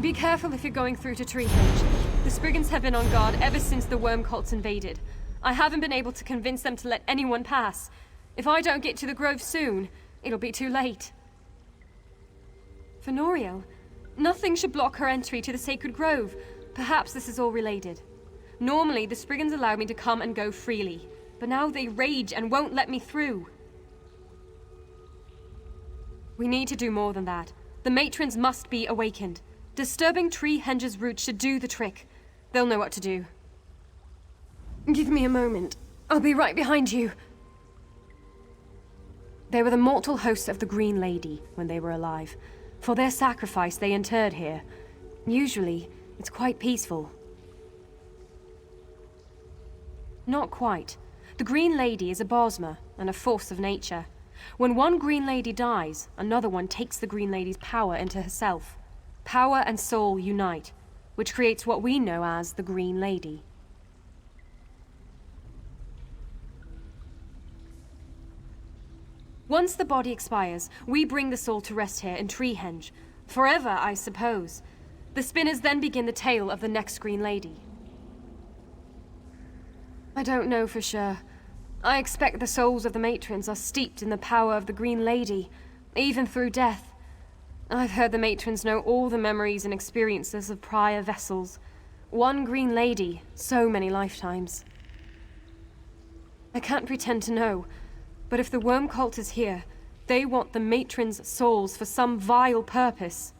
Be careful if you're going through to Treehenge. The Spriggans have been on guard ever since the worm cults invaded. I haven't been able to convince them to let anyone pass. If I don't get to the grove soon, it'll be too late. Fenoriel, nothing should block her entry to the sacred grove. Perhaps this is all related. Normally, the Spriggans allow me to come and go freely, but now they rage and won't let me through. We need to do more than that. The matrons must be awakened. Disturbing Treehenge's roots should do the trick. They'll know what to do. Give me a moment. I'll be right behind you. They were the mortal hosts of the Green Lady when they were alive. For their sacrifice, they interred here. Usually, it's quite peaceful. Not quite. The Green Lady is a Bosma and a force of nature. When one Green Lady dies, another one takes the Green Lady's power into herself. Power and soul unite, which creates what we know as the Green Lady. Once the body expires, we bring the soul to rest here in Treehenge. Forever, I suppose. The spinners then begin the tale of the next Green Lady. I don't know for sure. I expect the souls of the matrons are steeped in the power of the Green Lady, even through death. I've heard the matrons know all the memories and experiences of prior vessels. One Green Lady, so many lifetimes. I can't pretend to know, but if the worm cult is here, they want the matrons' souls for some vile purpose.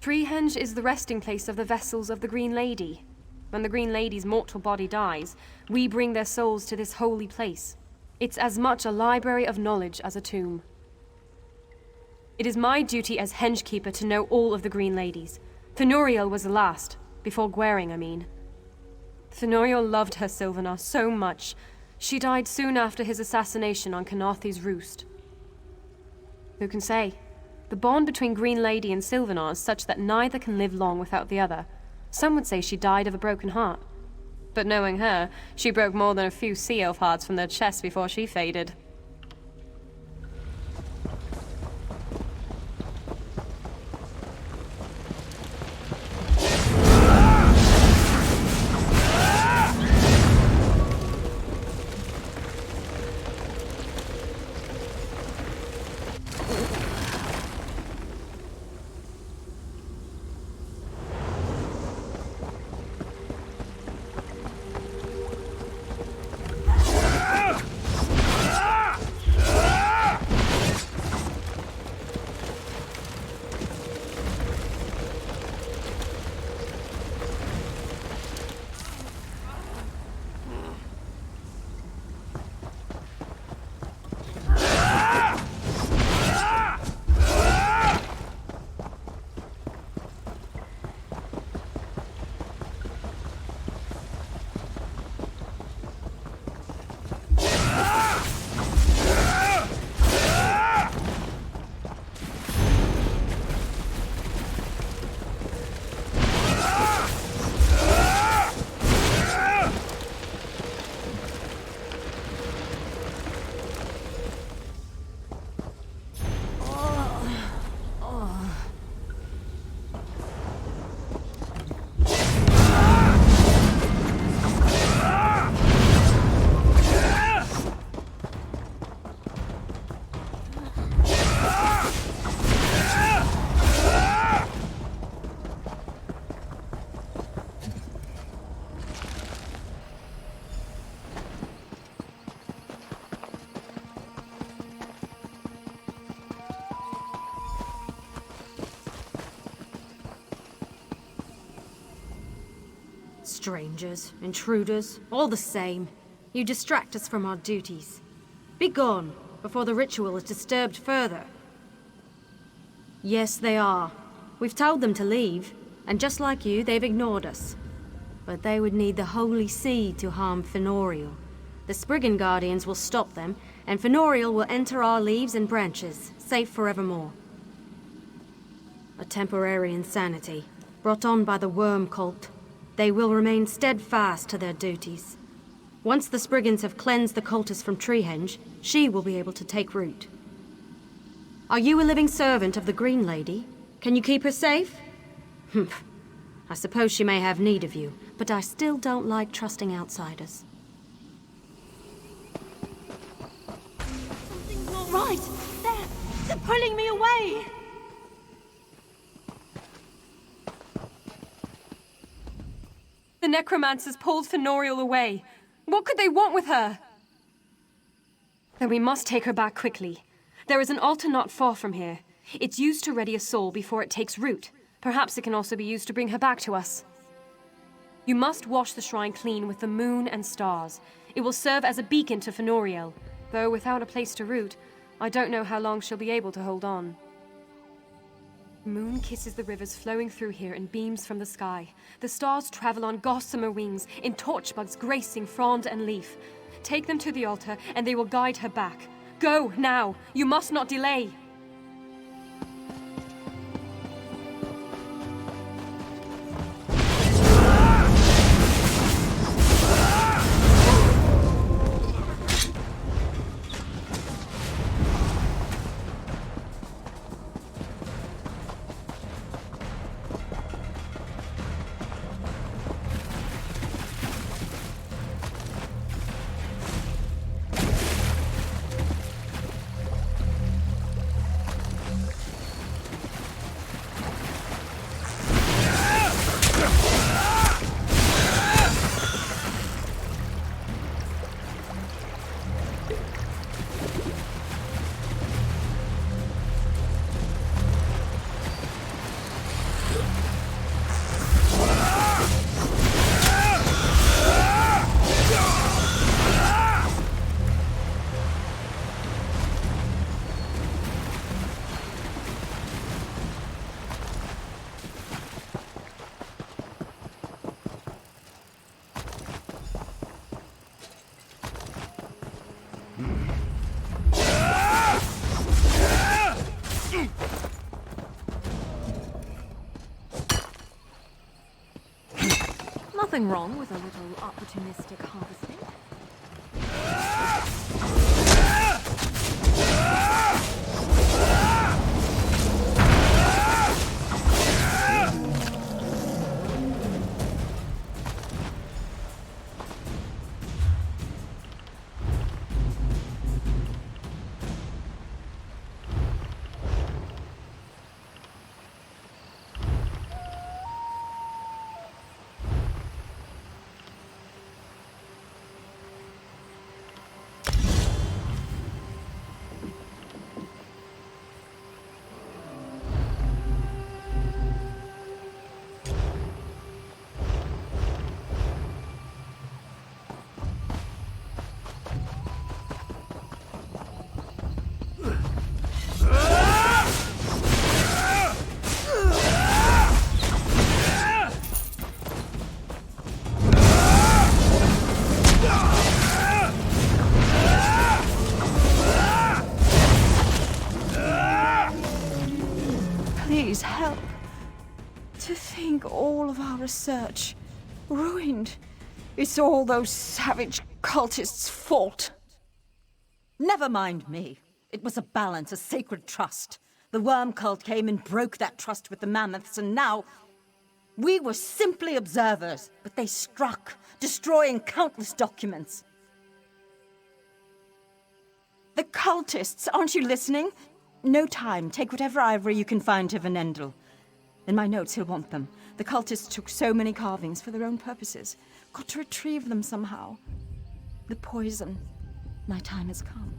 Treehenge is the resting place of the vessels of the Green Lady. When the Green Lady's mortal body dies, we bring their souls to this holy place. It's as much a library of knowledge as a tomb. It is my duty as Hengekeeper to know all of the Green Ladies. Fenoriel was the last, before Gwaring, I mean. Fenoriel loved her Sylvanar so much. She died soon after his assassination on Canarthi's roost. Who can say? The bond between Green Lady and Sylvanar is such that neither can live long without the other. Some would say she died of a broken heart. But knowing her, she broke more than a few sea elf hearts from their chests before she faded. Strangers, intruders, all the same. You distract us from our duties. Be gone, before the ritual is disturbed further. Yes, they are. We've told them to leave, and just like you, they've ignored us. But they would need the holy seed to harm Fenoriel. The Spriggan Guardians will stop them, and Fenoriel will enter our leaves and branches, safe forevermore. A temporary insanity, brought on by the worm cult. They will remain steadfast to their duties. Once the Spriggans have cleansed the cultists from Treehenge, she will be able to take root. Are you a living servant of the Green Lady? Can you keep her safe? Humph. I suppose she may have need of you, but I still don't like trusting outsiders. Something's not right. They're pulling me away. The necromancers pulled Fenoriel away. What could they want with her? Then we must take her back quickly. There is an altar not far from here. It's used to ready a soul before it takes root. Perhaps it can also be used to bring her back to us. You must wash the shrine clean with the moon and stars. It will serve as a beacon to Fenoriel. Though without a place to root, I don't know how long she'll be able to hold on. The moon kisses the rivers flowing through here in beams from the sky. The stars travel on gossamer wings, in torchbugs gracing frond and leaf. Take them to the altar, and they will guide her back. Go, now! You must not delay! Nothing wrong with a little opportunistic harvesting. Please help. To think all of our research ruined. It's all those savage cultists' fault. Never mind me. It was a balance, a sacred trust. The worm cult came and broke that trust with the mammoths, and now we were simply observers, but they struck, destroying countless documents. The cultists, aren't you listening? No time. Take whatever ivory you can find to Venendel. In my notes, he'll want them. The cultists took so many carvings for their own purposes. Got to retrieve them somehow. The poison. My time has come.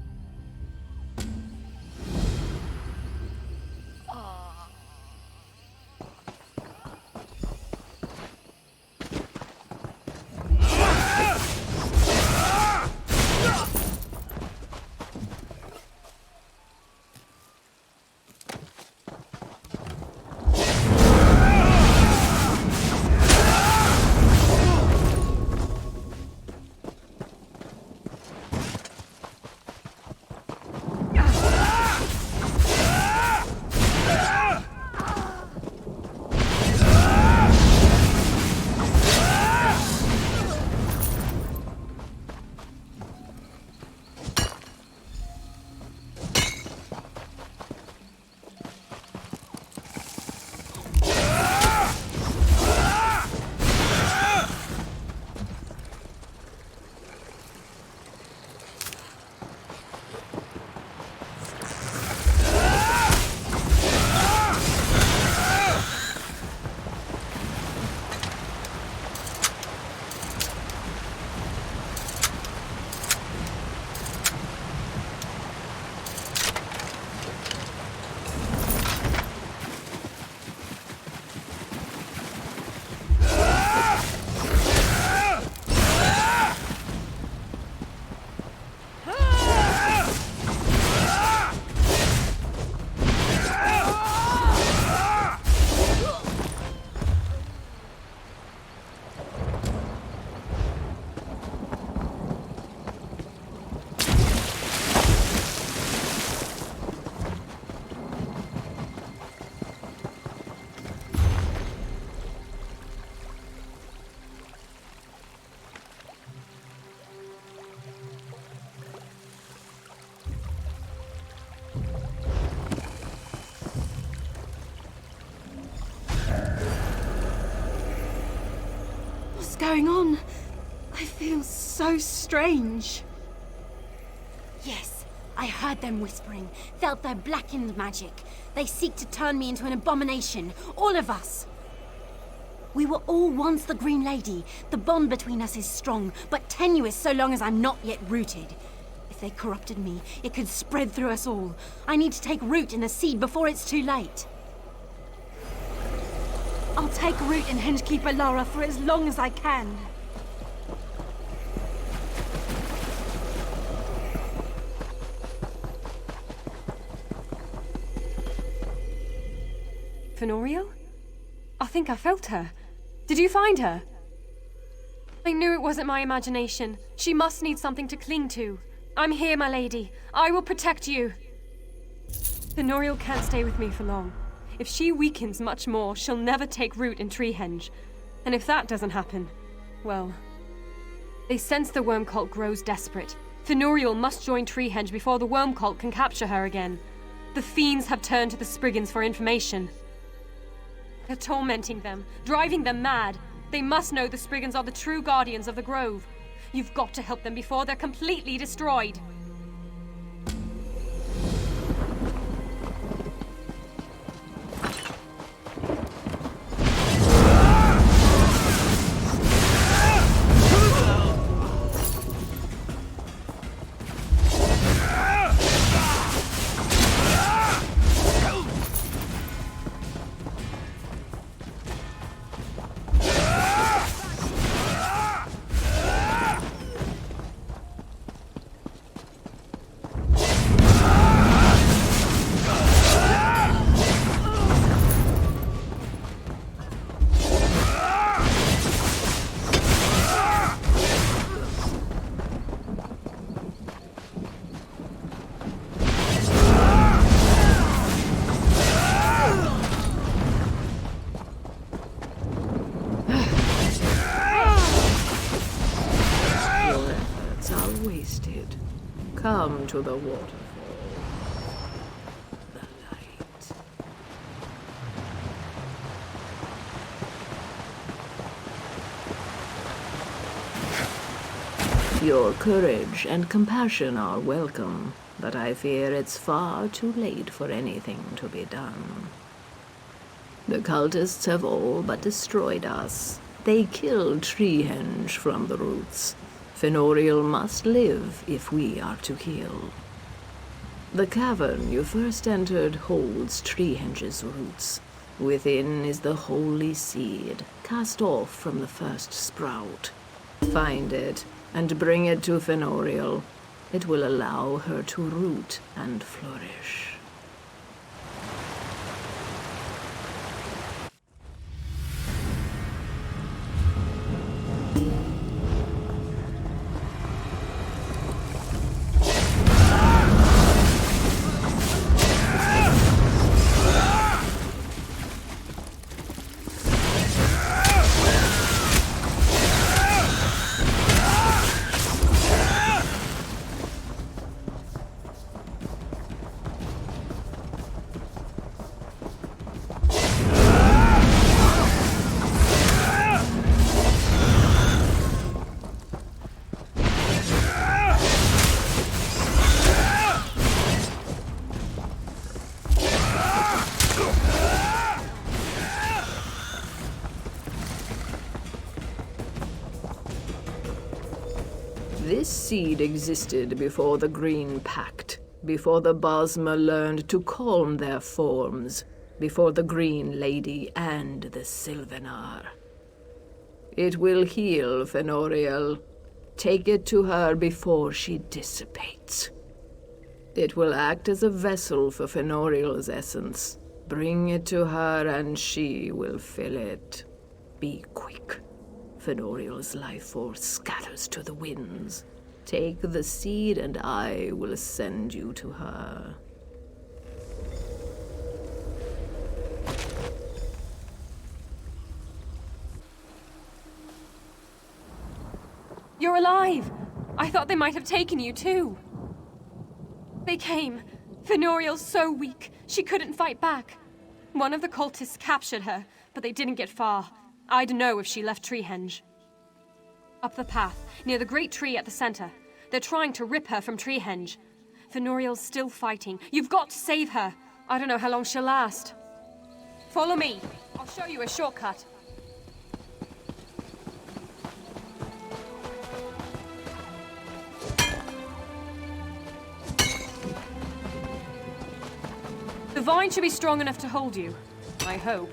going on? I feel so strange. Yes, I heard them whispering, felt their blackened magic. They seek to turn me into an abomination, all of us. We were all once the Green Lady. The bond between us is strong, but tenuous so long as I'm not yet rooted. If they corrupted me, it could spread through us all. I need to take root in the seed before it's too late. I'll take root in Hengekeeper Lara for as long as I can. Fenoriel? I think I felt her. Did you find her? I knew it wasn't my imagination. She must need something to cling to. I'm here, my lady. I will protect you. Fenoriel can't stay with me for long. If she weakens much more, she'll never take root in Treehenge. And if that doesn't happen, well... They sense the worm cult grows desperate. Fenoriel must join Treehenge before the worm cult can capture her again. The fiends have turned to the Spriggans for information. They're tormenting them, driving them mad. They must know the Spriggans are the true guardians of the Grove. You've got to help them before they're completely destroyed. Come to the waterfall. The light. Your courage and compassion are welcome, but I fear it's far too late for anything to be done. The cultists have all but destroyed us. They killed Treehenge from the roots. Fenoriel must live if we are to heal. The cavern you first entered holds Treehenge's roots. Within is the holy seed, cast off from the first sprout. Find it, and bring it to Fenoriel. It will allow her to root and flourish. This seed existed before the Green Pact, before the Bosmer learned to calm their forms, before the Green Lady and the Sylvanar. It will heal, Fenoriel. Take it to her before she dissipates. It will act as a vessel for Fenoriel's essence. Bring it to her and she will fill it. Be quick. Fenoriel's life force scatters to the winds. Take the seed and I will send you to her. You're alive! I thought they might have taken you too. They came. Fenoriel's so weak, she couldn't fight back. One of the cultists captured her, but they didn't get far. I'd know if she left Treehenge. Up the path, near the great tree at the center. They're trying to rip her from Treehenge. Fenoriel's still fighting. You've got to save her. I don't know how long she'll last. Follow me. I'll show you a shortcut. The vine should be strong enough to hold you. I hope.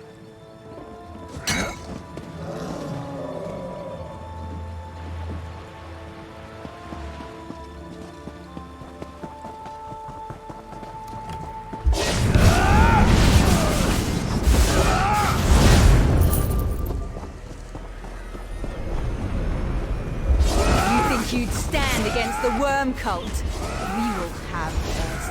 You'd stand against the worm cult. We will have hers.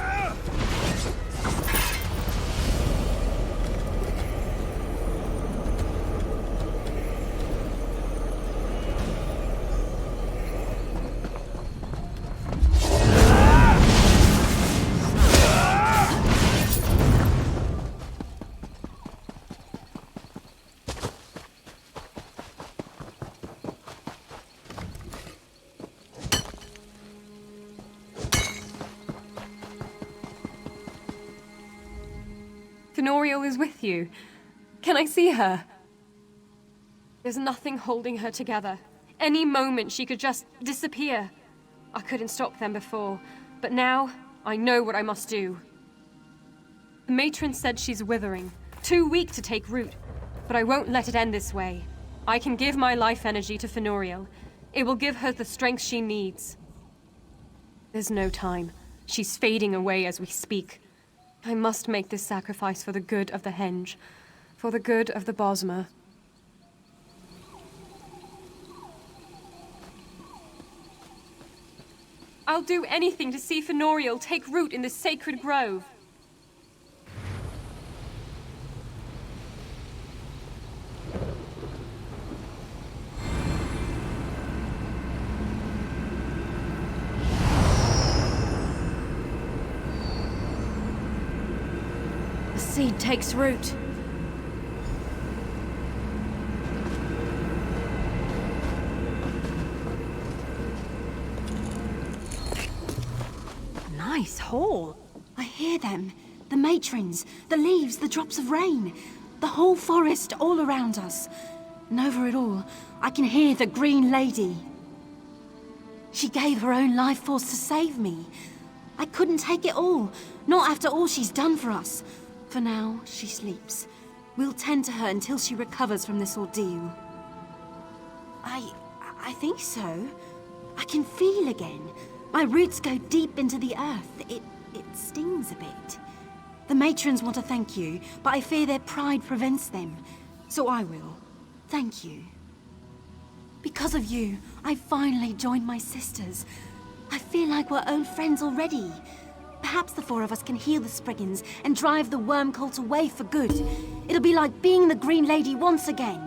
Fenoriel is with you. Can I see her? There's nothing holding her together. Any moment she could just disappear. I couldn't stop them before, but now I know what I must do. The matron said she's withering, too weak to take root, but I won't let it end this way. I can give my life energy to Fenoriel. It will give her the strength she needs. There's no time. She's fading away as we speak. I must make this sacrifice for the good of the Henge, for the good of the Bosmer. I'll do anything to see Fenoriel take root in this sacred grove. The seed takes root. Nice haul. I hear them. The matrons, the leaves, the drops of rain. The whole forest all around us. And over it all, I can hear the Green Lady. She gave her own life force to save me. I couldn't take it all, not after all she's done for us. For now, she sleeps. We'll tend to her until she recovers from this ordeal. I think so. I can feel again. My roots go deep into the earth. It stings a bit. The matrons want to thank you, but I fear their pride prevents them. So I will. Thank you. Because of you, I finally joined my sisters. I feel like we're old friends already. Perhaps the four of us can heal the Spriggans and drive the worm cult away for good. It'll be like being the Green Lady once again.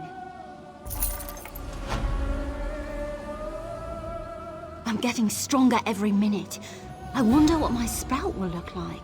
I'm getting stronger every minute. I wonder what my sprout will look like.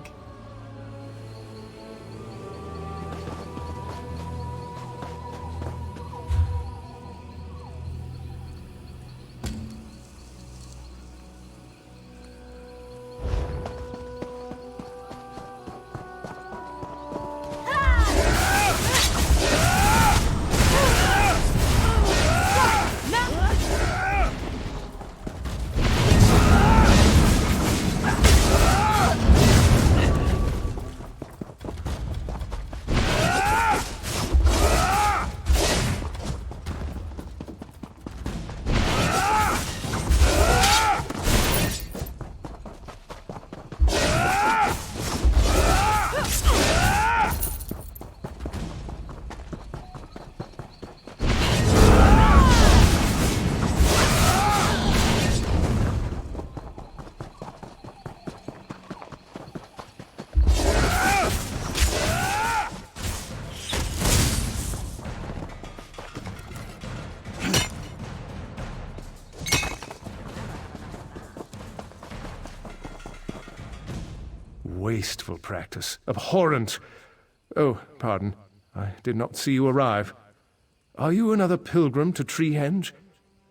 Wasteful practice. Abhorrent. Oh, pardon. I did not see you arrive. Are you another pilgrim to Treehenge?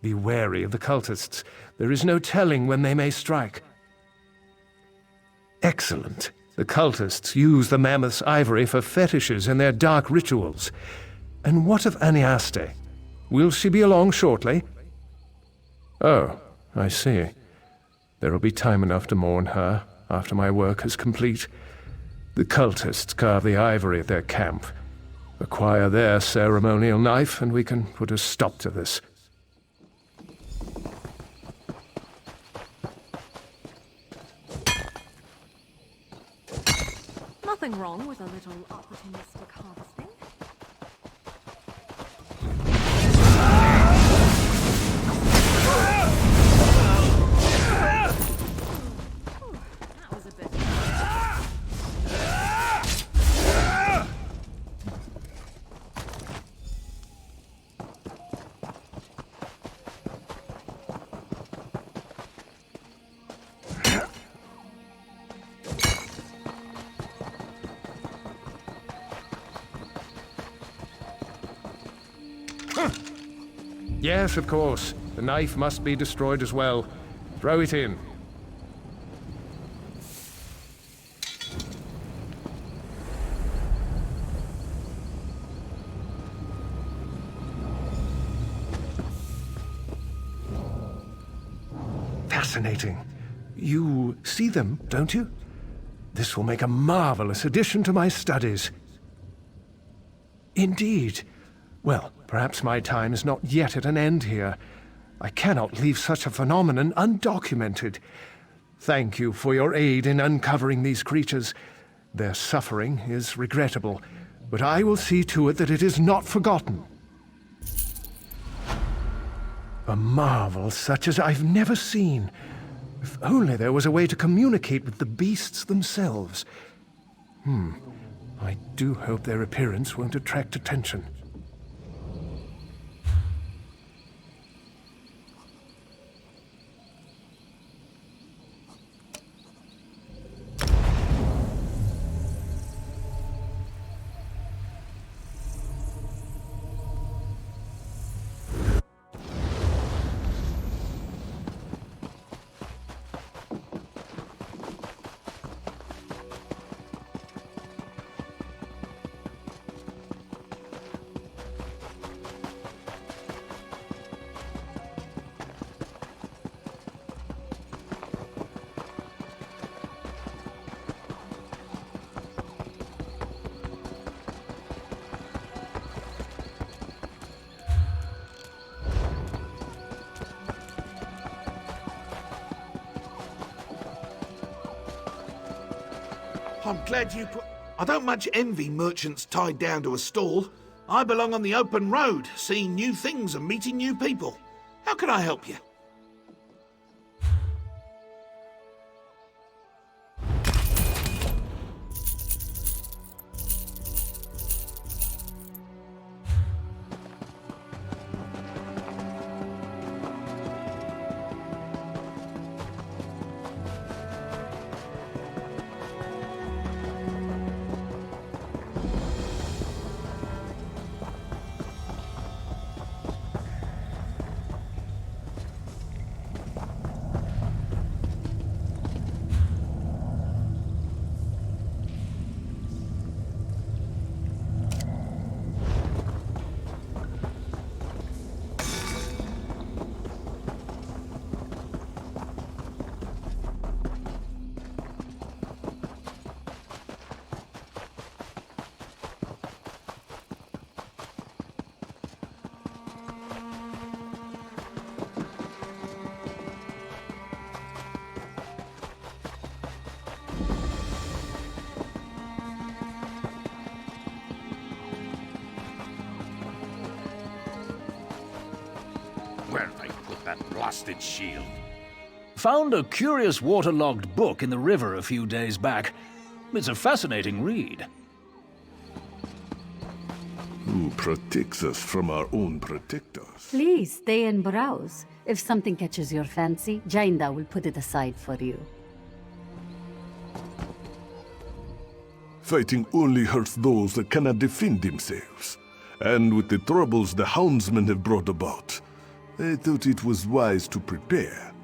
Be wary of the cultists. There is no telling when they may strike. Excellent. The cultists use the mammoth's ivory for fetishes and their dark rituals. And what of Aniaste? Will she be along shortly? Oh, I see. There will be time enough to mourn her after my work is complete. The cultists carve the ivory at their camp. Acquire their ceremonial knife, and we can put a stop to this. Nothing wrong with a little opportunistic harvesting. That was a bit... Yes, of course. The knife must be destroyed as well. Throw it in. Fascinating. You see them, don't you? This will make a marvelous addition to my studies. Indeed. Well, perhaps my time is not yet at an end here. I cannot leave such a phenomenon undocumented. Thank you for your aid in uncovering these creatures. Their suffering is regrettable, but I will see to it that it is not forgotten. A marvel such as I've never seen. If only there was a way to communicate with the beasts themselves. I do hope their appearance won't attract attention. I'm glad you put... I don't much envy merchants tied down to a stall. I belong on the open road, seeing new things and meeting new people. How can I help you? Where they put that blasted shield? Found a curious waterlogged book in the river a few days back. It's a fascinating read. Who protects us from our own protectors? Please stay and browse. If something catches your fancy, Jainda will put it aside for you. Fighting only hurts those that cannot defend themselves. And with the troubles the houndsmen have brought about, I thought it was wise to prepare.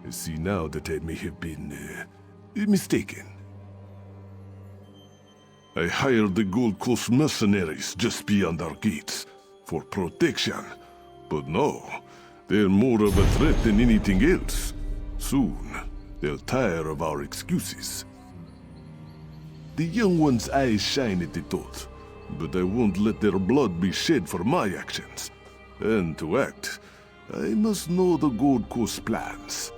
I see now that I may have been mistaken. I hired the Gold Coast mercenaries just beyond our gates for protection. But no, they're more of a threat than anything else. Soon, they'll tire of our excuses. The young one's eyes shine at the thought, but I won't let their blood be shed for my actions. And to act, I must know the Gold Coast plans.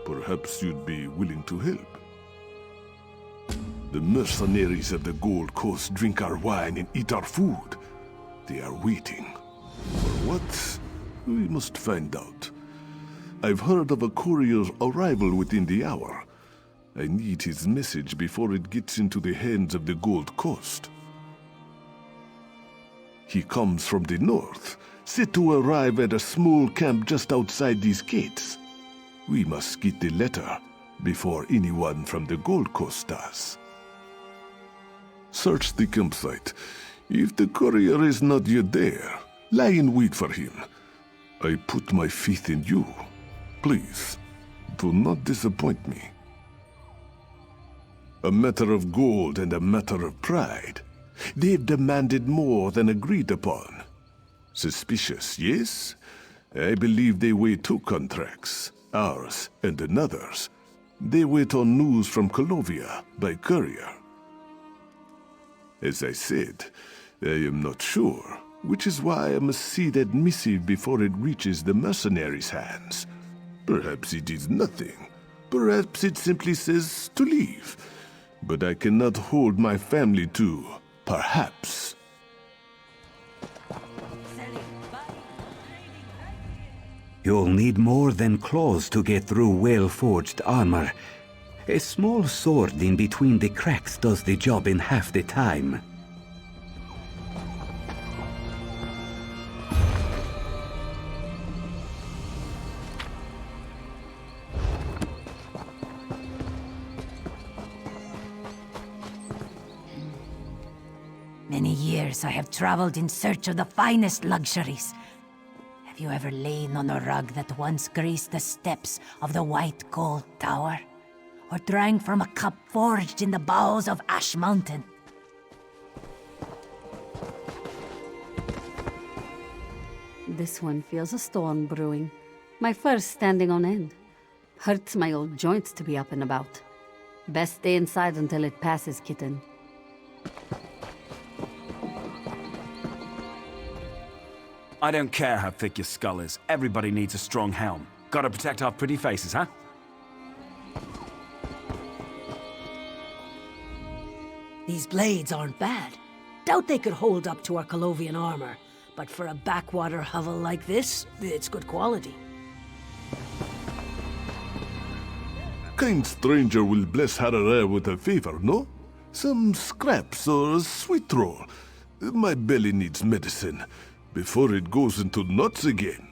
Perhaps you'd be willing to help. The mercenaries of the Gold Coast drink our wine and eat our food. They are waiting. For what? We must find out. I've heard of a courier's arrival within the hour. I need his message before it gets into the hands of the Gold Coast. He comes from the north, set to arrive at a small camp just outside these gates. We must get the letter before anyone from the Gold Coast does. Search the campsite. If the courier is not yet there, lie in wait for him. I put my faith in you. Please, do not disappoint me. A matter of gold and a matter of pride. They've demanded more than agreed upon. Suspicious, yes? I believe they weigh 2 contracts, ours and another's. They wait on news from Colovia by courier. As I said, I am not sure, which is why I must see that missive before it reaches the mercenaries' hands. Perhaps it is nothing. Perhaps it simply says to leave. But I cannot hold my family to perhaps. You'll need more than claws to get through well-forged armor. A small sword in between the cracks does the job in half the time. Many years I have traveled in search of the finest luxuries. Have you ever lain on a rug that once graced the steps of the White Gold Tower? Or drank from a cup forged in the bowels of Ash Mountain? This one feels a storm brewing. My fur's standing on end. Hurts my old joints to be up and about. Best stay inside until it passes, kitten. I don't care how thick your skull is. Everybody needs a strong helm. Gotta protect our pretty faces, huh? These blades aren't bad. Doubt they could hold up to our Colovian armor. But for a backwater hovel like this, it's good quality. Kind stranger will bless Harare with a favor, no? Some scraps or a sweet roll. My belly needs medicine before it goes into knots again.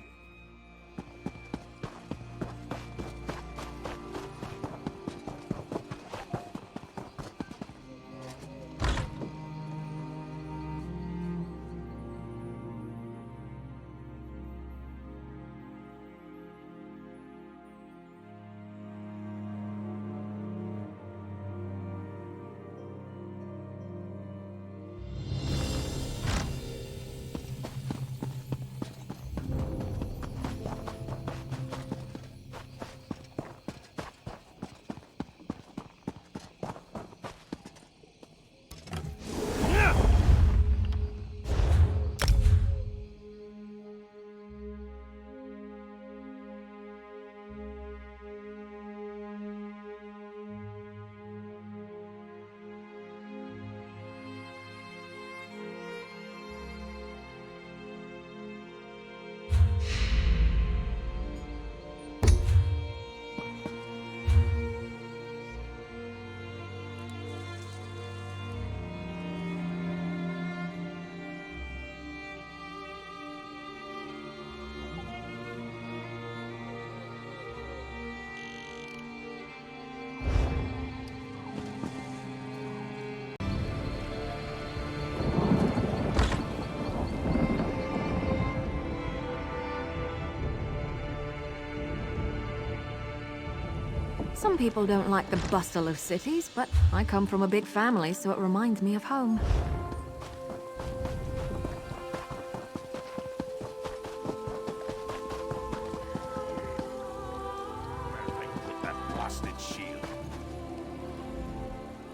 Some people don't like the bustle of cities, but I come from a big family, so it reminds me of home.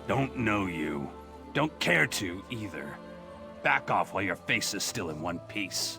Don't know you. Don't care to, either. Back off while your face is still in one piece.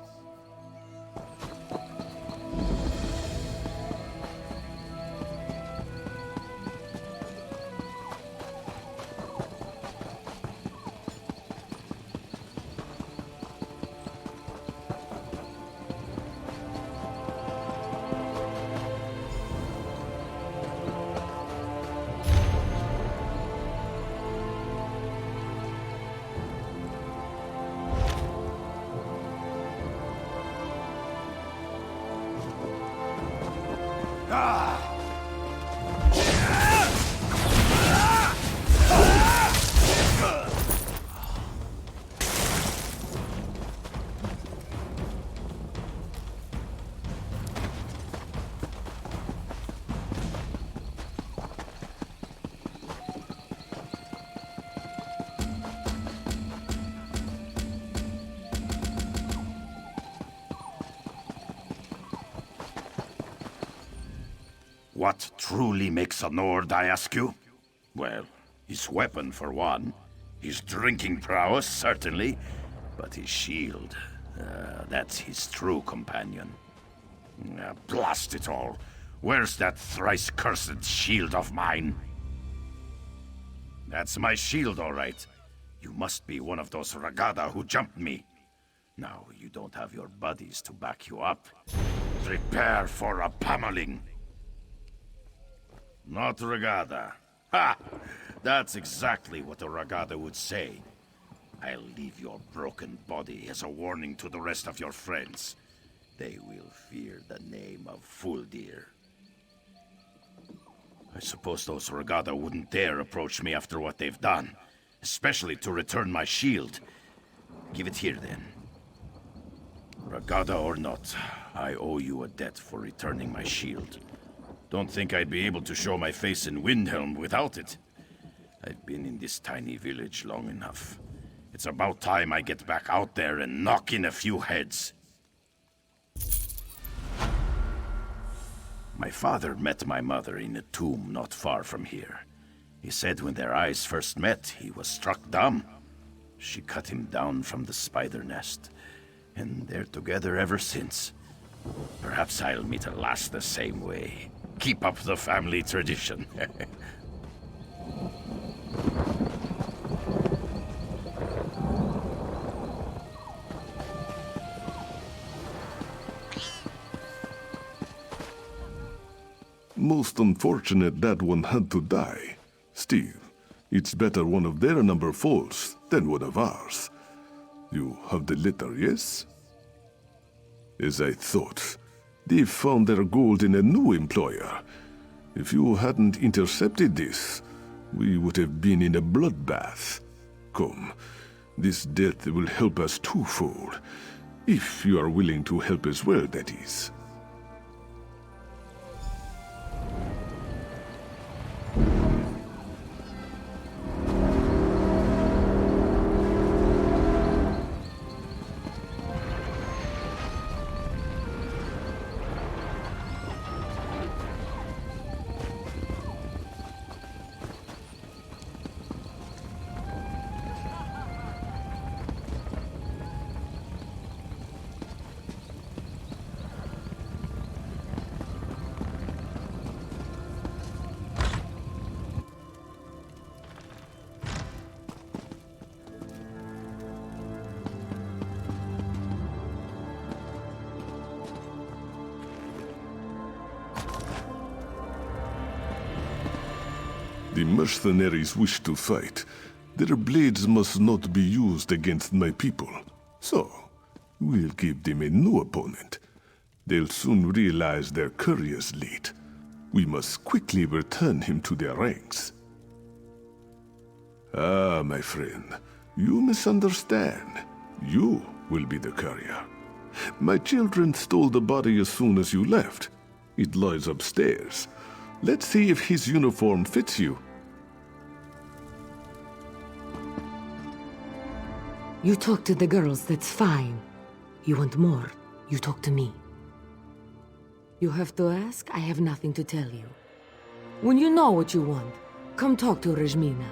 What truly makes a Nord, I ask you? Well, his weapon for one. His drinking prowess, certainly. But his shield, that's his true companion. Blast it all. Where's that thrice-cursed shield of mine? That's my shield, all right. You must be one of those Ragada who jumped me. Now, you don't have your buddies to back you up. Prepare for a pummeling. Not Ragada. Ha! That's exactly what a Ragada would say. I'll leave your broken body as a warning to the rest of your friends. They will fear the name of Fuldir. I suppose those Ragada wouldn't dare approach me after what they've done. Especially to return my shield. Give it here, then. Ragada or not, I owe you a debt for returning my shield. Don't think I'd be able to show my face in Windhelm without it. I've been in this tiny village long enough. It's about time I get back out there and knock in a few heads. My father met my mother in a tomb not far from here. He said when their eyes first met, he was struck dumb. She cut him down from the spider nest, and they're together ever since. Perhaps I'll meet a lass the same way. Keep up the family tradition. Most unfortunate that one had to die. Still, it's better one of their number falls than one of ours. You have the letter, yes? As I thought, they found their gold in a new employer. If you hadn't intercepted this, we would have been in a bloodbath. Come, this death will help us twofold. If you are willing to help as well, that is. The mercenaries wish to fight. Their blades must not be used against my people. So, we'll give them a new opponent. They'll soon realize their courier's late. We must quickly return him to their ranks. Ah, my friend, you misunderstand. You will be the courier. My children stole the body as soon as you left. It lies upstairs. Let's see if his uniform fits you. You talk to the girls, that's fine. You want more, you talk to me. You have to ask, I have nothing to tell you. When you know what you want, come talk to Rejmina.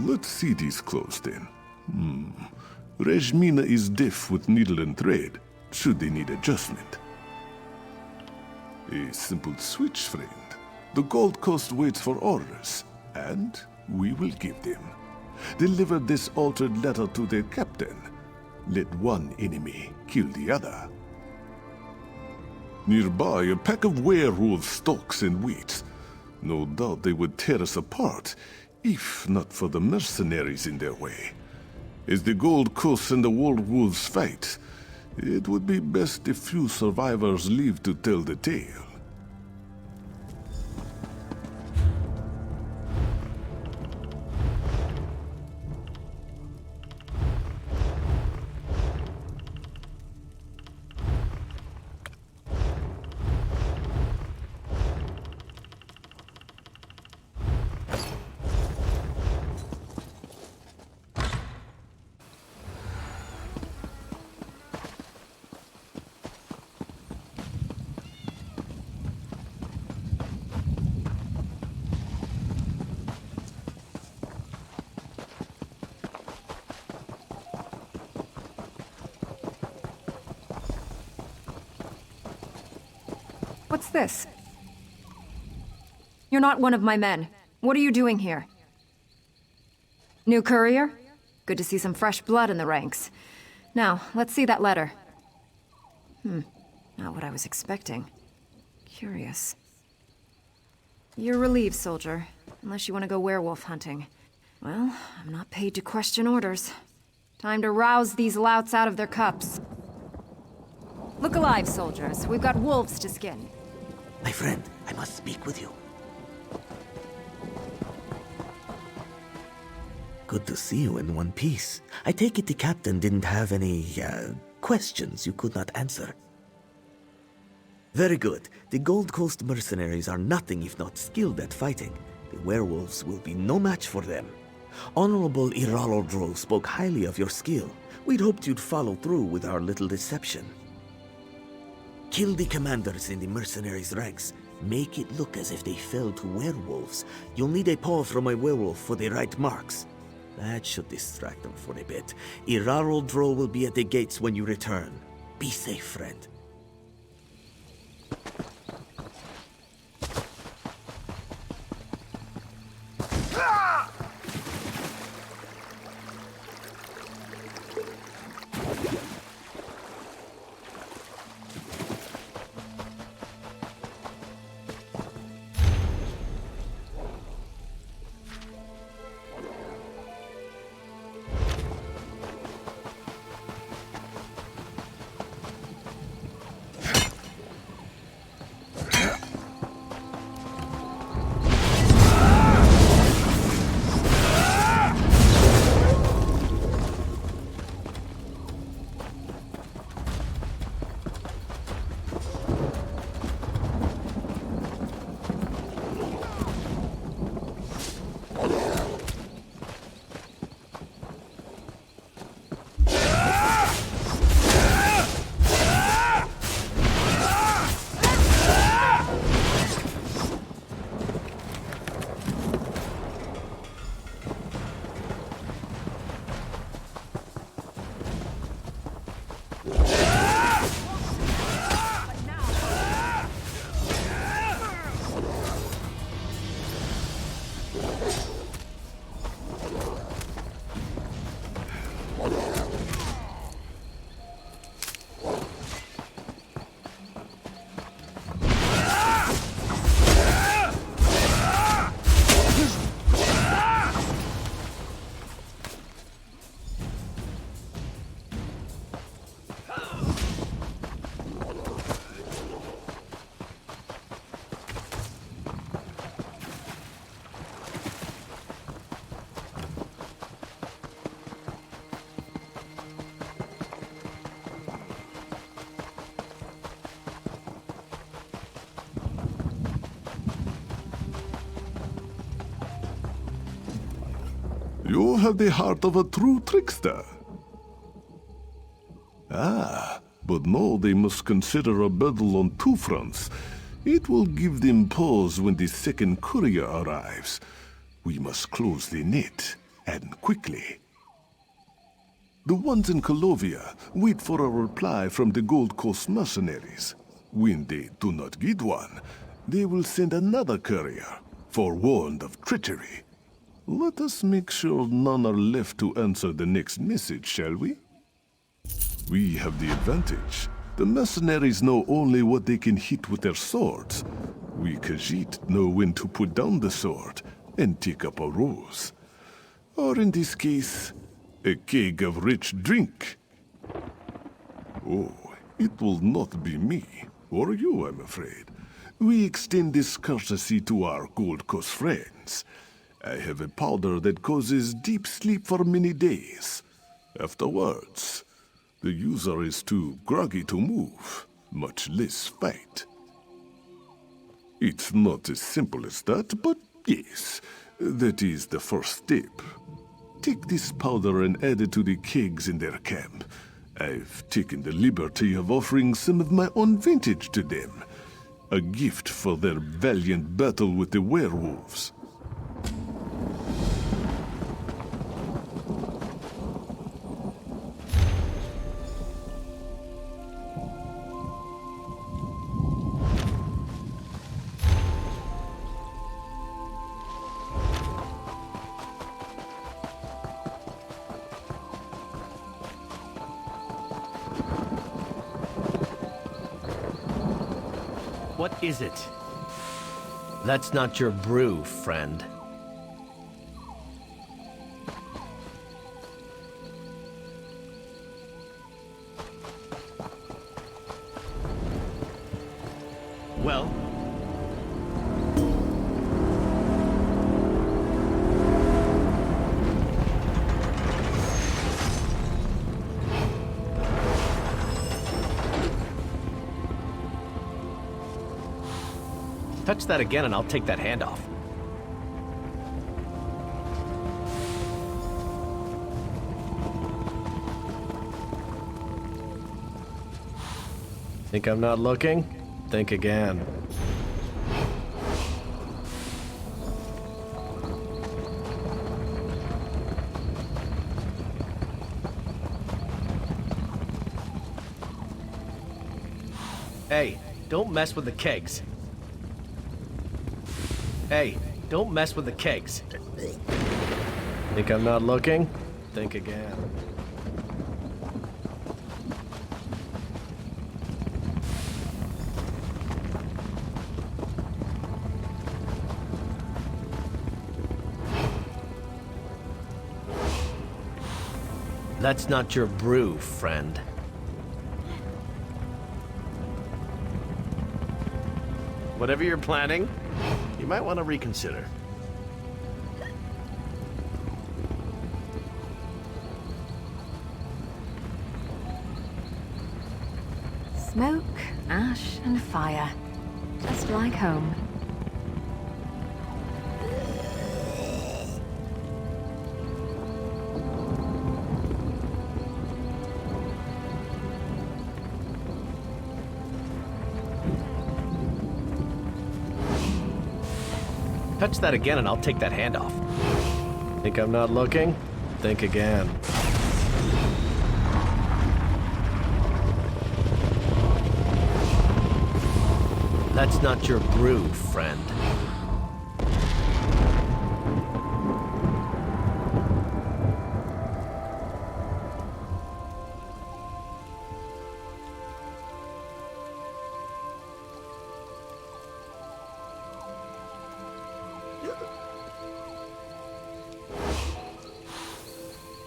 Let's see these clothes then. Rejmina is deaf with needle and thread, should they need adjustment. A simple switch, friend. The Gold Coast waits for orders, and we will give them. Deliver this altered letter to their captain. Let one enemy kill the other. Nearby, a pack of werewolves stalks and waits. No doubt they would tear us apart, if not for the mercenaries in their way. As the Gold Coast and the werewolves fight, it would be best if few survivors live to tell the tale. What's this? You're not one of my men. What are you doing here? New courier? Good to see some fresh blood in the ranks. Now, let's see that letter. Not what I was expecting. Curious. You're relieved, soldier. Unless you want to go werewolf hunting. Well, I'm not paid to question orders. Time to rouse these louts out of their cups. Look alive, soldiers. We've got wolves to skin. My friend, I must speak with you. Good to see you in one piece. I take it the captain didn't have any, questions you could not answer. Very good. The Gold Coast mercenaries are nothing if not skilled at fighting. The werewolves will be no match for them. Honorable Iralodro spoke highly of your skill. We'd hoped you'd follow through with our little deception. Kill the commanders in the mercenaries' ranks. Make it look as if they fell to werewolves. You'll need a paw from a werewolf for the right marks. That should distract them for a bit. Iralodro will be at the gates when you return. Be safe, friend. You have the heart of a true trickster. Ah, but now they must consider a battle on two fronts. It will give them pause when the second courier arrives. We must close the net, and quickly. The ones in Colovia wait for a reply from the Gold Coast mercenaries. When they do not get one, they will send another courier, forewarned of treachery. Let us make sure none are left to answer the next message, shall we? We have the advantage. The mercenaries know only what they can hit with their swords. We Khajiit know when to put down the sword and take up a rose. Or in this case, a keg of rich drink. Oh, it will not be me, or you, I'm afraid. We extend this courtesy to our Gold Coast friends. I have a powder that causes deep sleep for many days. Afterwards, the user is too groggy to move, much less fight. It's not as simple as that, but yes, that is the first step. Take this powder and add it to the kegs in their camp. I've taken the liberty of offering some of my own vintage to them. A gift for their valiant battle with the werewolves. What is it? That's not your brew, friend. Well... Touch that again and I'll take that hand off. Think I'm not looking? Think again. Hey, don't mess with the kegs. Hey, don't mess with the kegs. Think I'm not looking? Think again. That's not your brew, friend. Whatever you're planning, you might want to reconsider. Smoke, ash, and fire. Just like home. Touch that again and I'll take that hand off. Think I'm not looking? Think again. That's not your brew, friend.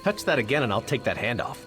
Touch that again and I'll take that hand off.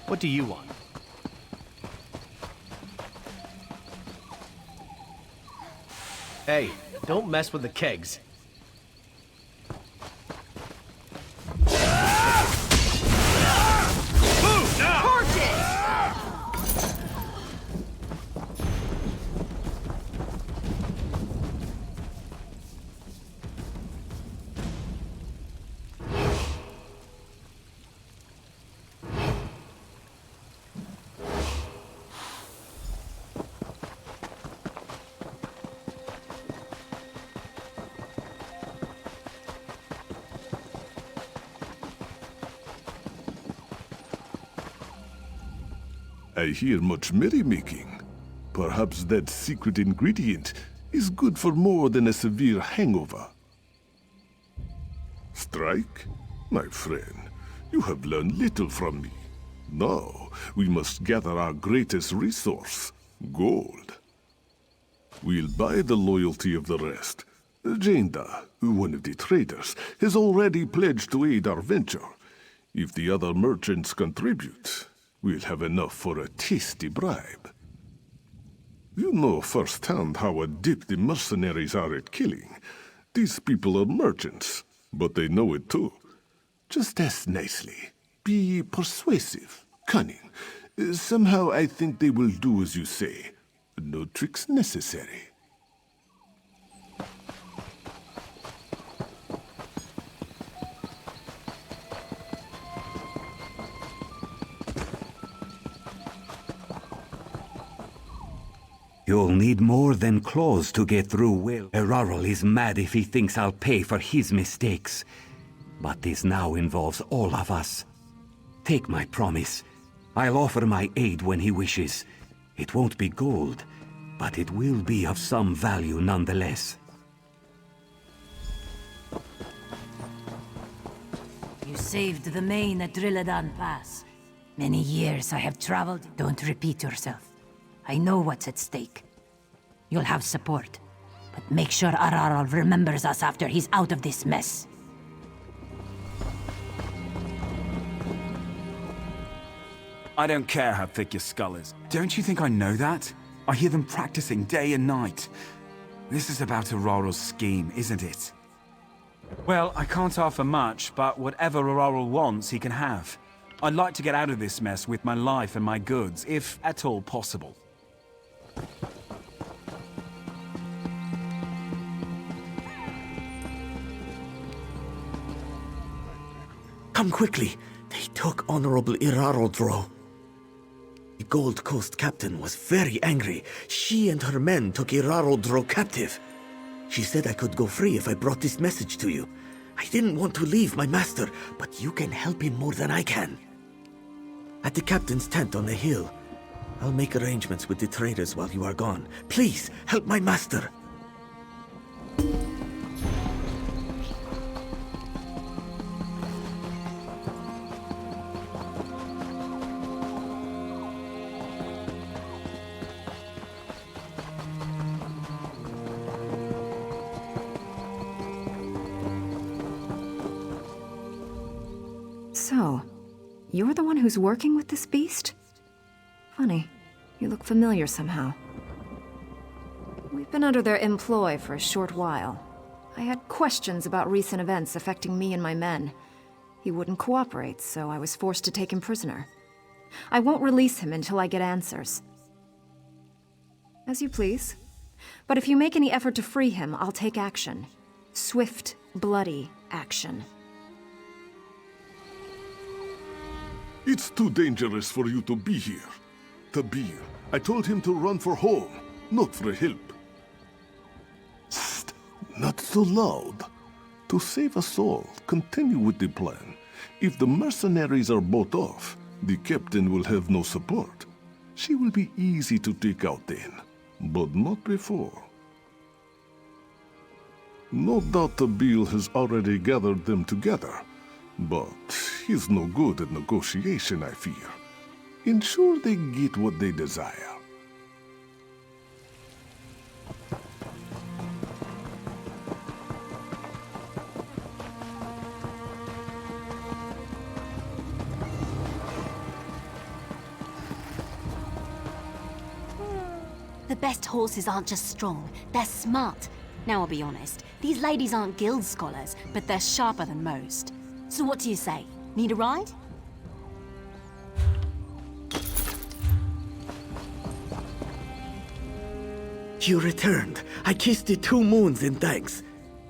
What do you want? Hey, don't mess with the kegs. I hear much merrymaking. Perhaps that secret ingredient is good for more than a severe hangover. Strike? My friend, you have learned little from me. Now, we must gather our greatest resource, gold. We'll buy the loyalty of the rest. Jenda, one of the traders, has already pledged to aid our venture. If the other merchants contribute, we'll have enough for a tasty bribe. You know firsthand how adept the mercenaries are at killing. These people are merchants, but they know it too. Just ask nicely. Be persuasive, cunning. Somehow I think they will do as you say. No tricks necessary. You'll need more than claws to get through Will. Erarol is mad if he thinks I'll pay for his mistakes. But this now involves all of us. Take my promise. I'll offer my aid when he wishes. It won't be gold, but it will be of some value nonetheless. You saved the main at Drilladan Pass. Many years I have traveled. Don't repeat yourself. I know what's at stake. You'll have support, but make sure Erarol remembers us after he's out of this mess. I don't care how thick your skull is. Don't you think I know that? I hear them practicing day and night. This is about Erarol's scheme, isn't it? Well, I can't offer much, but whatever Erarol wants, he can have. I'd like to get out of this mess with my life and my goods, if at all possible. Come quickly. They took Honorable Erarol Dro. The Gold Coast captain was very angry. She and her men took Erarol Dro captive. She said I could go free if I brought this message to you. I didn't want to leave my master, but you can help him more than I can. At the captain's tent on the hill. I'll make arrangements with the traders while you are gone. Please, help my master. So, you're the one who's working with this beast? Funny. You look familiar somehow. We've been under their employ for a short while. I had questions about recent events affecting me and my men. He wouldn't cooperate, so I was forced to take him prisoner. I won't release him until I get answers. As you please. But if you make any effort to free him, I'll take action. Swift, bloody action. It's too dangerous for you to be here. Tabir, I told him to run for home, not for help. Psst, not so loud. To save us all, continue with the plan. If the mercenaries are bought off, the captain will have no support. She will be easy to take out then, but not before. No doubt Tabir has already gathered them together. But he's no good at negotiation, I fear. Ensure they get what they desire. The best horses aren't just strong, they're smart. Now I'll be honest, these ladies aren't guild scholars, but they're sharper than most. So what do you say? Need a ride? You returned. I kissed the 2 moons in thanks.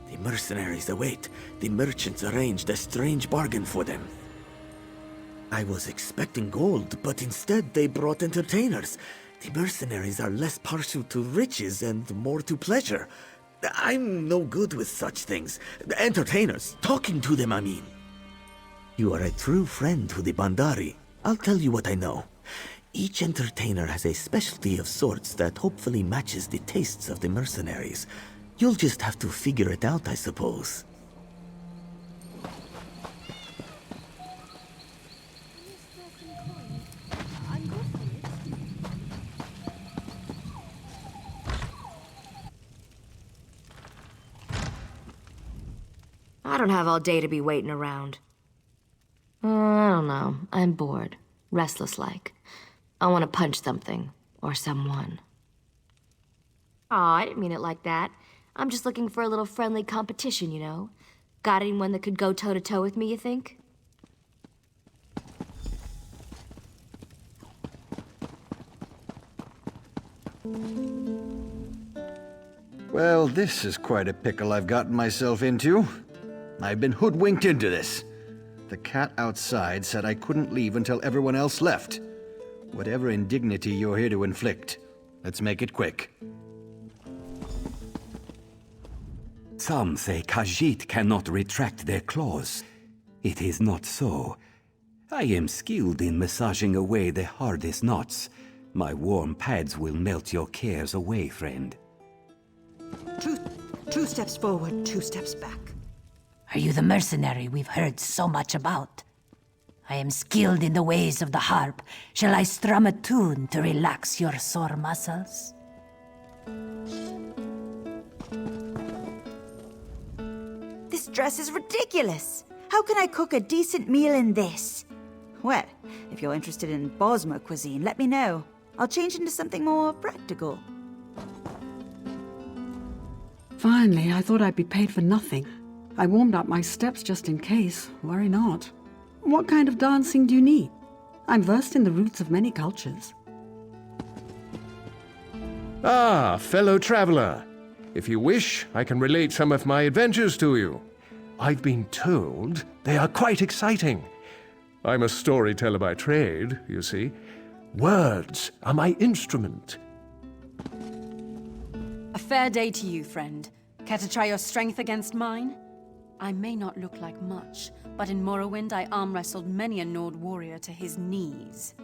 The mercenaries await. The merchants arranged a strange bargain for them. I was expecting gold, but instead they brought entertainers. The mercenaries are less partial to riches and more to pleasure. I'm no good with such things. Entertainers, talking to them, I mean. You are a true friend to the Bandari. I'll tell you what I know. Each entertainer has a specialty of sorts that hopefully matches the tastes of the mercenaries. You'll just have to figure it out, I suppose. I don't have all day to be waiting around. I don't know. I'm bored. Restless-like. I want to punch something. Or someone. Aw, I didn't mean it like that. I'm just looking for a little friendly competition, you know? Got anyone that could go toe-to-toe with me, you think? Well, this is quite a pickle I've gotten myself into. I've been hoodwinked into this. The cat outside said I couldn't leave until everyone else left. Whatever indignity you're here to inflict, let's make it quick. Some say Khajiit cannot retract their claws. It is not so. I am skilled in massaging away the hardest knots. My warm pads will melt your cares away, friend. Two steps forward, 2 steps back. Are you the mercenary we've heard so much about? I am skilled in the ways of the harp. Shall I strum a tune to relax your sore muscles? This dress is ridiculous. How can I cook a decent meal in this? Well, if you're interested in Bosmer cuisine, let me know. I'll change into something more practical. Finally, I thought I'd be paid for nothing. I warmed up my steps just in case. Worry not. What kind of dancing do you need? I'm versed in the roots of many cultures. Ah, fellow traveler. If you wish, I can relate some of my adventures to you. I've been told they are quite exciting. I'm a storyteller by trade, you see. Words are my instrument. A fair day to you, friend. Care to try your strength against mine? I may not look like much, but in Morrowind I arm-wrestled many a Nord warrior to his knees.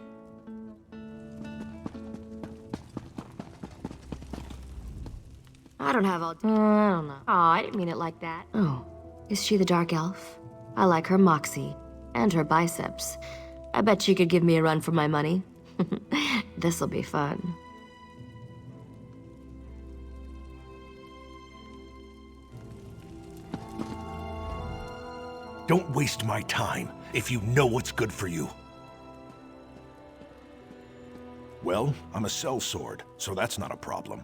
I don't have all... I don't know. Aw, I didn't mean it like that. Oh, is she the Dark Elf? I like her moxie. And her biceps. I bet she could give me a run for my money. This'll be fun. Don't waste my time if you know what's good for you. Well, I'm a sellsword, so that's not a problem.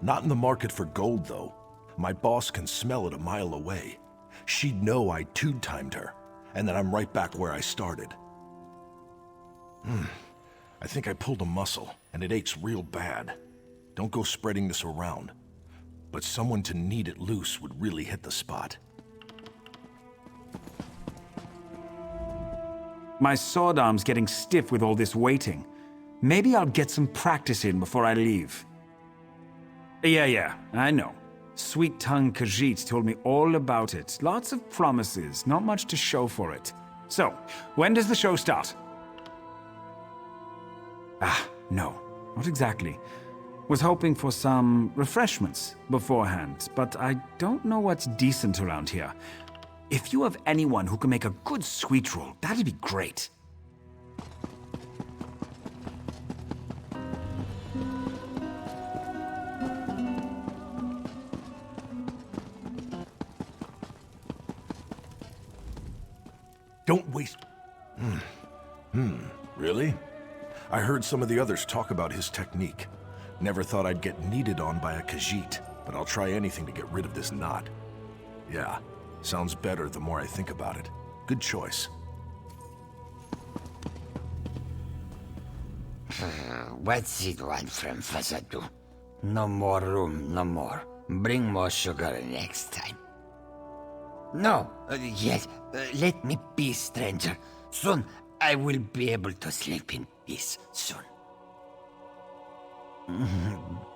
Not in the market for gold, though. My boss can smell it a mile away. She'd know I two-timed her, and then I'm right back where I started. I think I pulled a muscle, and it aches real bad. Don't go spreading this around. But someone to knead it loose would really hit the spot. My sword arm's getting stiff with all this waiting. Maybe I'll get some practice in before I leave. Yeah, I know. Sweet-tongued Khajiit told me all about it. Lots of promises, not much to show for it. So, when does the show start? No, not exactly. Was hoping for some refreshments beforehand, but I don't know what's decent around here. If you have anyone who can make a good sweet roll, that'd be great. Don't waste... Really? I heard some of the others talk about his technique. Never thought I'd get kneaded on by a Khajiit, but I'll try anything to get rid of this knot. Yeah, sounds better the more I think about it. Good choice. What's it want from Fasadu? No more room, no more. Bring more sugar next time. No, yes, let me be, stranger. Soon I will be able to sleep in peace, soon.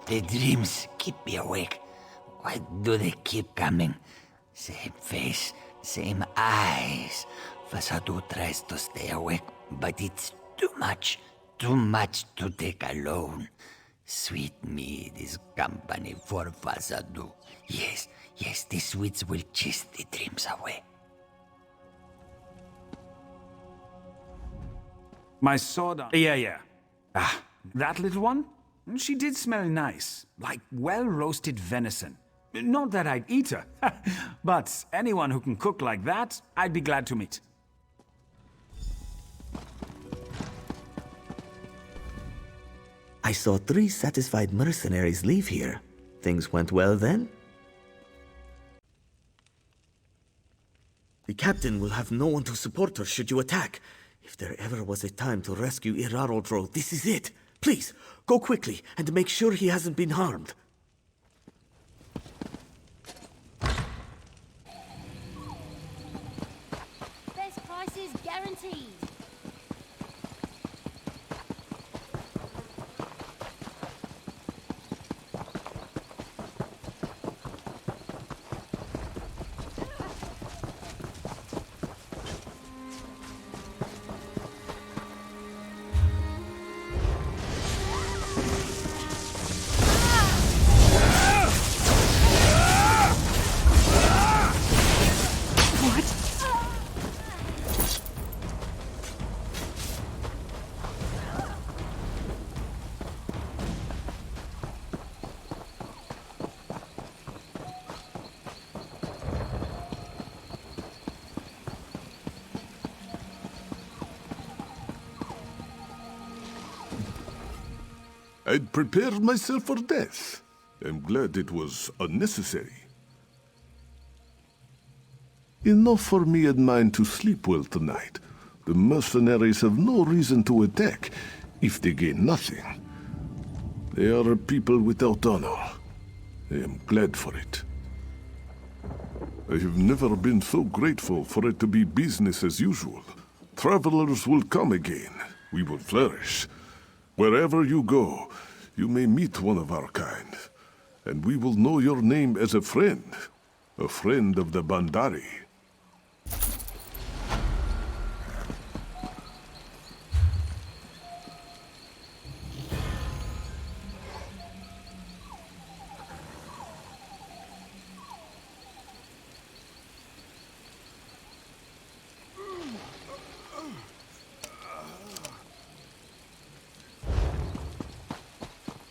The dreams keep me awake. Why do they keep coming? Same face, same eyes. Fasadu tries to stay awake, but it's too much to take alone. Sweet mead is company for Fasadu. Yes, the sweets will chase the dreams away. My sword. Yeah. Ah, that little one? She did smell nice, like well-roasted venison. Not that I'd eat her, but anyone who can cook like that, I'd be glad to meet. I saw 3 satisfied mercenaries leave here. Things went well then? The captain will have no one to support her should you attack. If there ever was a time to rescue Irarodro, this is it. Please, go quickly and make sure he hasn't been harmed. Best prices guaranteed. I'd prepared myself for death. I'm glad it was unnecessary. Enough for me and mine to sleep well tonight. The mercenaries have no reason to attack if they gain nothing. They are a people without honor. I am glad for it. I have never been so grateful for it to be business as usual. Travelers will come again. We will flourish. Wherever you go, you may meet one of our kind, and we will know your name as a friend of the Bandari.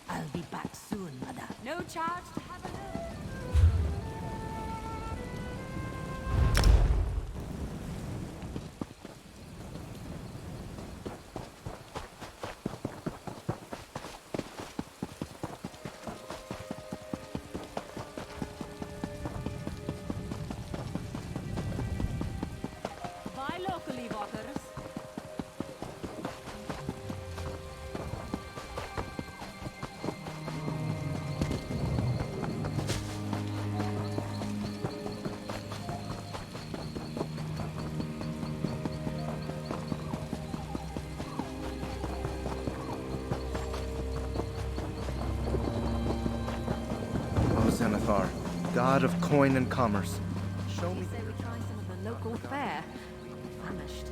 I'll be back soon, madame. No charge to have a look. Buy locally, walkers. O Xanathar, god of coin and commerce, show me. Say we try some of the local fare. Famished.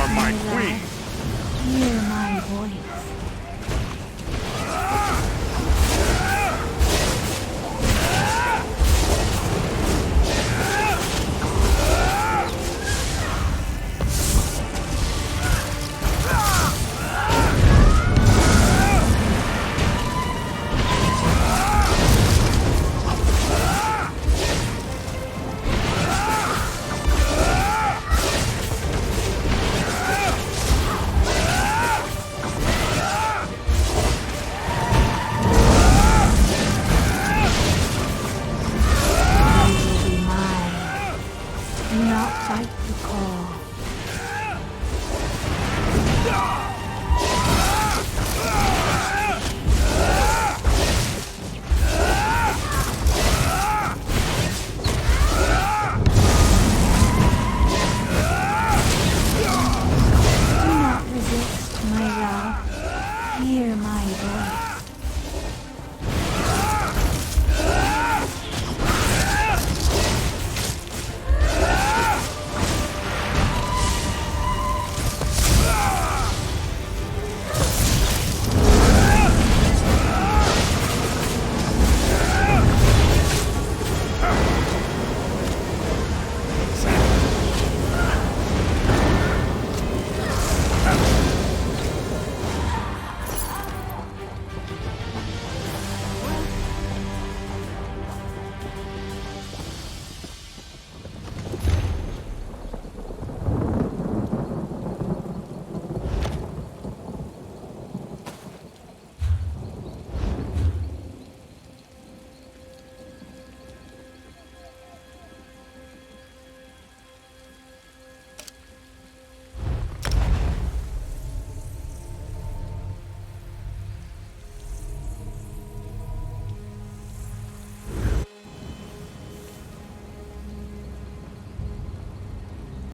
are my queen. Hear my voice.